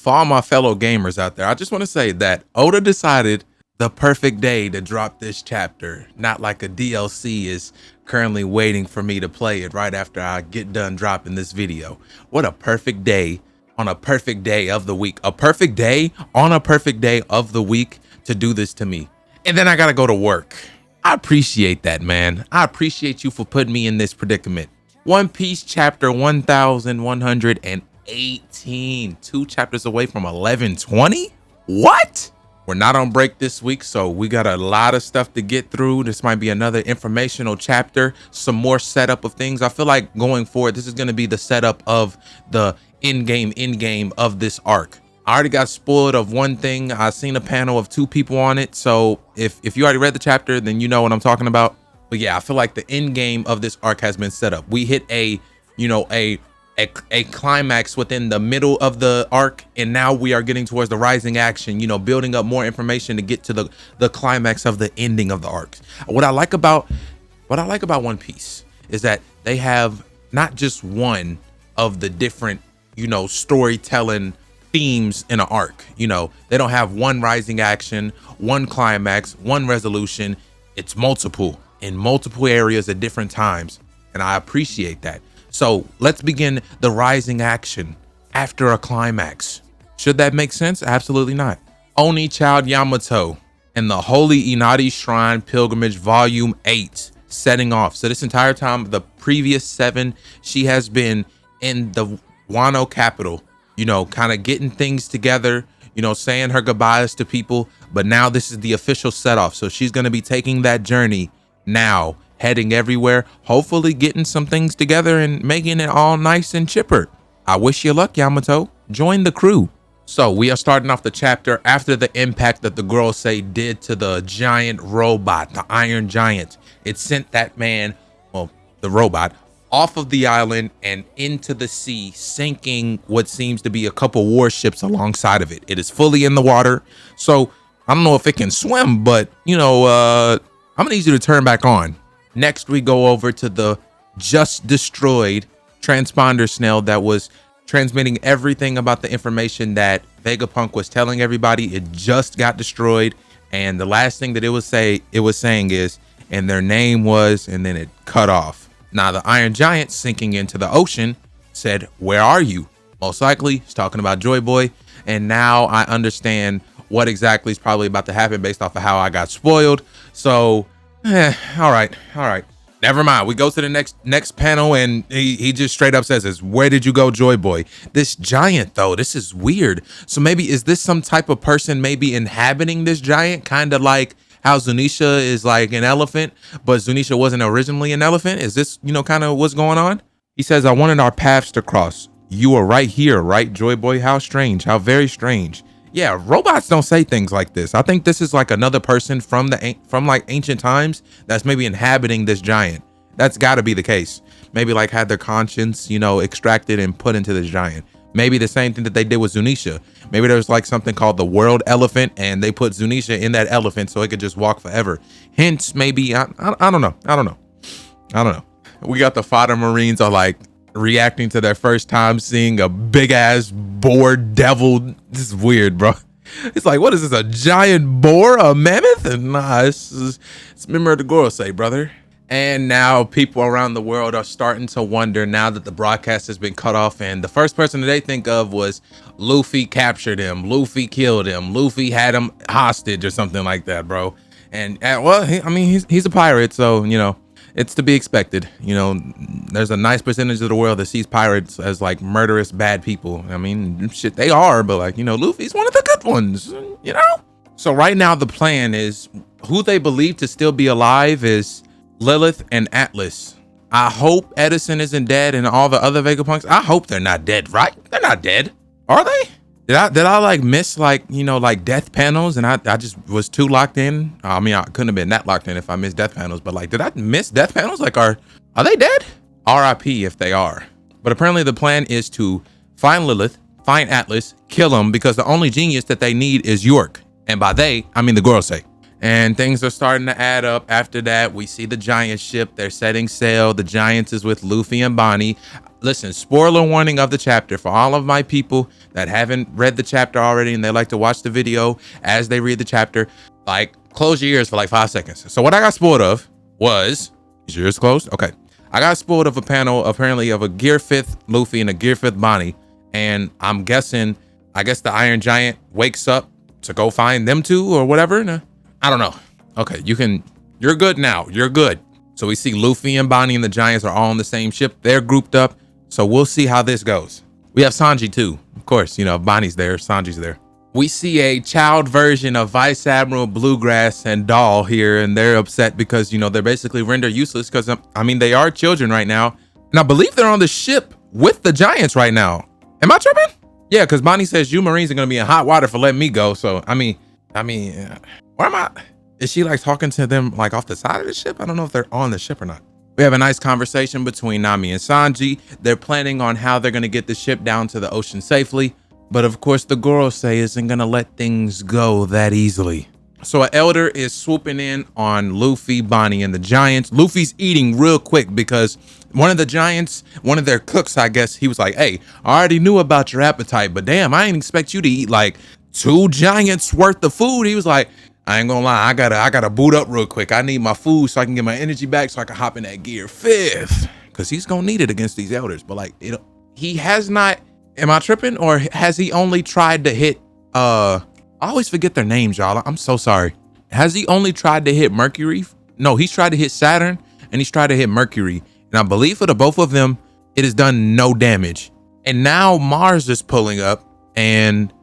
For all my fellow gamers out there, I just want to say that Oda decided the perfect day to drop this chapter, not like a DLC is currently waiting for me to play it right after I get done dropping this video. What a perfect day on a perfect day of the week. A perfect day on a perfect day of the week to do this to me. And then I gotta go to work. I appreciate that, man. I appreciate you for putting me in this predicament. One Piece chapter 1118, 2 chapters away from 1120. What? We're not on break this week, so we got a lot of stuff to get through. This might be another informational chapter, some more setup of things. I feel like going forward, this is going to be the setup of the in-game of this arc. I already got spoiled of one thing. I seen a panel of 2 people on it, so if you already read the chapter, then you know what I'm talking about. But yeah, I feel like the end game of this arc has been set up. We hit a climax within the middle of the arc, and now we are getting towards the rising action, building up more information to get to the climax of the ending of the arc. What I like about One Piece is that they have not just one of the different storytelling themes in an arc. They don't have one rising action, one climax, one resolution. It's multiple in multiple areas at different times, and I appreciate that. So let's begin the rising action after a climax. Should that make sense? Absolutely not. Oni Child Yamato and the Holy Inari Shrine Pilgrimage Volume 8 setting off. So this entire time, the previous 7, she has been in the Wano capital, kind of getting things together, saying her goodbyes to people. But now this is the official set off. So she's going to be taking that journey now, heading everywhere, hopefully getting some things together and making it all nice and chipper. I wish you luck, Yamato. Join the crew. So we are starting off the chapter after the impact that the Gorosei did to the giant robot, the Iron Giant. It sent that man, well, the robot, off of the island and into the sea, sinking what seems to be a couple warships alongside of it. It is fully in the water. So I don't know if it can swim, but I'm gonna need you to turn back on. Next, we go over to the just destroyed transponder snail that was transmitting everything about the information that Vegapunk was telling everybody. It just got destroyed, and the last thing that it was saying is, and their name was, and then it cut off. Now the Iron Giant sinking into the ocean said, "Where are you?" Most likely, he's talking about Joy Boy, and now I understand what exactly is probably about to happen based off of how I got spoiled. So, all right. Never mind. We go to the next panel, and he just straight up says, "Where did you go, Joy Boy?" This giant, though, this is weird. So maybe is this some type of person maybe inhabiting this giant, kind of like how Zunisha is like an elephant, but Zunisha wasn't originally an elephant? Is this, kind of what's going on? He says, "I wanted our paths to cross. You are right here, right, Joy Boy? How strange. How very strange." Yeah, robots don't say things like this. I think this is like another person from like ancient times that's maybe inhabiting this giant. That's got to be the case. Maybe like had their conscience, extracted and put into this giant. Maybe the same thing that they did with Zunisha. Maybe there's like something called the world elephant, and they put Zunisha in that elephant so it could just walk forever. Hence, maybe I don't know. We got the fodder marines are like reacting to their first time seeing a big ass boar devil. This is weird, bro. It's like, what is this, a giant boar, a mammoth? And nah, it's member of the Gorosei, brother. And now people around the world are starting to wonder, now that the broadcast has been cut off, and the first person that they think of was Luffy captured him, Luffy killed him, Luffy had him hostage or something like that, bro. And well, he's a pirate, so it's to be expected. There's a nice percentage of the world that sees pirates as like murderous bad people. Shit, they are, but like, Luffy's one of the good ones, So right now the plan is, who they believe to still be alive is Lilith and Atlas. I hope Edison isn't dead, and all the other Vegapunks, I hope they're not dead, right? They're not dead, are they? Did I like miss like death panels, and I just was too locked in? I couldn't have been that locked in if I missed death panels, but like, did I miss death panels? Like, are they dead? R.I.P. if they are. But apparently the plan is to find Lilith, find Atlas, kill him, because the only genius that they need is York. And by they, I mean the Gorosei. and things are starting to add up. After that, we see the giant ship. They're setting sail. The giants is with Luffy and Bonney. Listen, spoiler warning of the chapter for all of my people that haven't read the chapter already and they like to watch the video as they read the chapter. Like, close your ears for like 5 seconds. So what I got spoiled of was, is your ears closed? Okay. I got spoiled of a panel apparently of a Gear 5th Luffy and a Gear 5th Bonney. And I'm guessing, I guess the Iron Giant wakes up to go find them two or whatever. No, I don't know. Okay, you're good now. You're good. So we see Luffy and Bonney and the Giants are all on the same ship. They're grouped up. So we'll see how this goes. We have Sanji too. Of course, you know, Bonnie's there, Sanji's there. We see a child version of Vice Admiral Bluegrass and Doll here, and they're upset because, you know, they're basically rendered useless because, I mean, they are children right now. And I believe they're on the ship with the Giants right now. Am I tripping? Yeah, because Bonnie says you Marines are going to be in hot water for letting me go. So, I mean, where am I? Is she like talking to them like off the side of the ship? I don't know if they're on the ship or not. We have a nice conversation between Nami and Sanji. They're planning on how they're going to get the ship down to the ocean safely. But of course, the Gorosei isn't going to let things go that easily. So an elder is swooping in on Luffy, Bonney, and the Giants. Luffy's eating real quick because one of the Giants, one of their cooks, I guess, he was like, hey, I already knew about your appetite, but damn, I didn't expect you to eat like 2 giants worth of food. He was like, I ain't gonna lie, I gotta boot up real quick. I need my food so I can get my energy back so I can hop in that Gear 5th. Cause he's gonna need it against these elders. But like, he has not, am I tripping? Or has he only tried to hit, I always forget their names, y'all. I'm so sorry. Has he only tried to hit Mercury? No, he's tried to hit Saturn and he's tried to hit Mercury. And I believe for the both of them, it has done no damage. And now Mars is pulling up and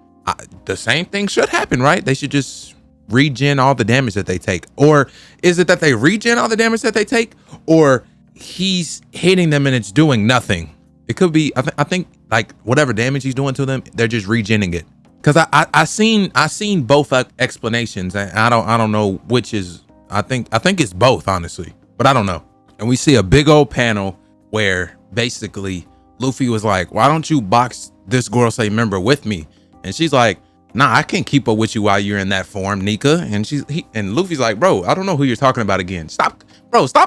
the same thing should happen, right? They should just regen all the damage that they take. Or is it that they regen all the damage that they take, or he's hitting them and it's doing nothing? It could be, I think like whatever damage he's doing to them, they're just regenning it. Cause I seen both explanations, and I don't know which is, I think it's both, honestly, but I don't know. And we see a big old panel where basically Luffy was like, why don't you box this Gorosei member with me? And she's like, nah, I can't keep up with you while you're in that form, Nika. And and Luffy's like, bro, I don't know who you're talking about again. Stop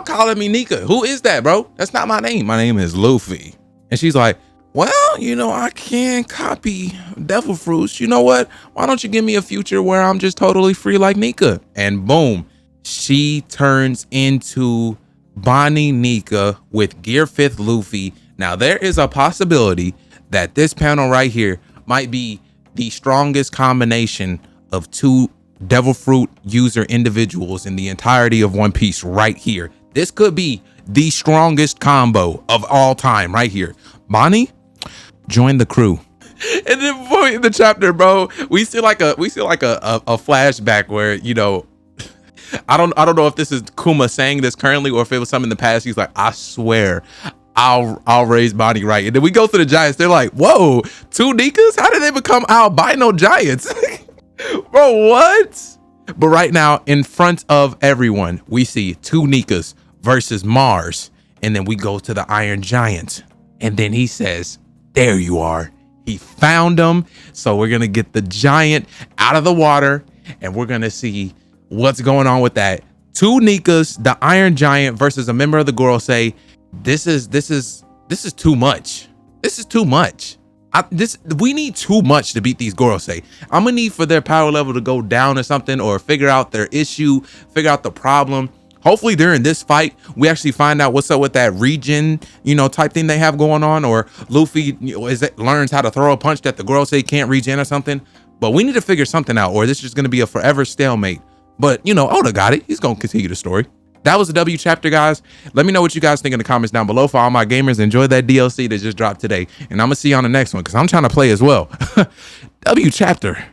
calling me Nika. Who is that, bro? That's not my name. My name is Luffy. And she's like, well, you know, I can't copy devil fruits. You know what? Why don't you give me a future where I'm just totally free like Nika? And boom, she turns into Bonnie Nika with Gear 5th Luffy. Now there is a possibility that this panel right here might be the strongest combination of 2 devil fruit user individuals in the entirety of One Piece right here. This could be the strongest combo of all time right here. Bonnie, join the crew. And then before in the chapter, bro, we see like a flashback where, you know, I don't know if this is Kuma saying this currently or if it was something in the past. He's like, I swear I'll raise Bonnie right. And then we go to the Giants. They're like, whoa, 2 Nikas? How did they become albino giants? Bro, what? But right now, in front of everyone, we see 2 Nikas versus Mars. And then we go to the Iron Giant. And then he says, there you are. He found them. So we're going to get the giant out of the water. And we're going to see what's going on with that. 2 Nikas, the Iron Giant versus a member of the Gorosei. This is too much. This is too much. We need too much to beat these Gorosei. I'm gonna need for their power level to go down or something, or figure out their issue, figure out the problem. Hopefully during this fight, we actually find out what's up with that regen, you know, type thing they have going on, or Luffy, you know, learns how to throw a punch that the Gorosei can't regen or something. But we need to figure something out, or this is just gonna be a forever stalemate. But you know, Oda got it. He's gonna continue the story. That was the W chapter, guys. Let me know what you guys think in the comments down below. For all my gamers, enjoy that DLC that just dropped today. And I'm going to see you on the next one because I'm trying to play as well. W chapter.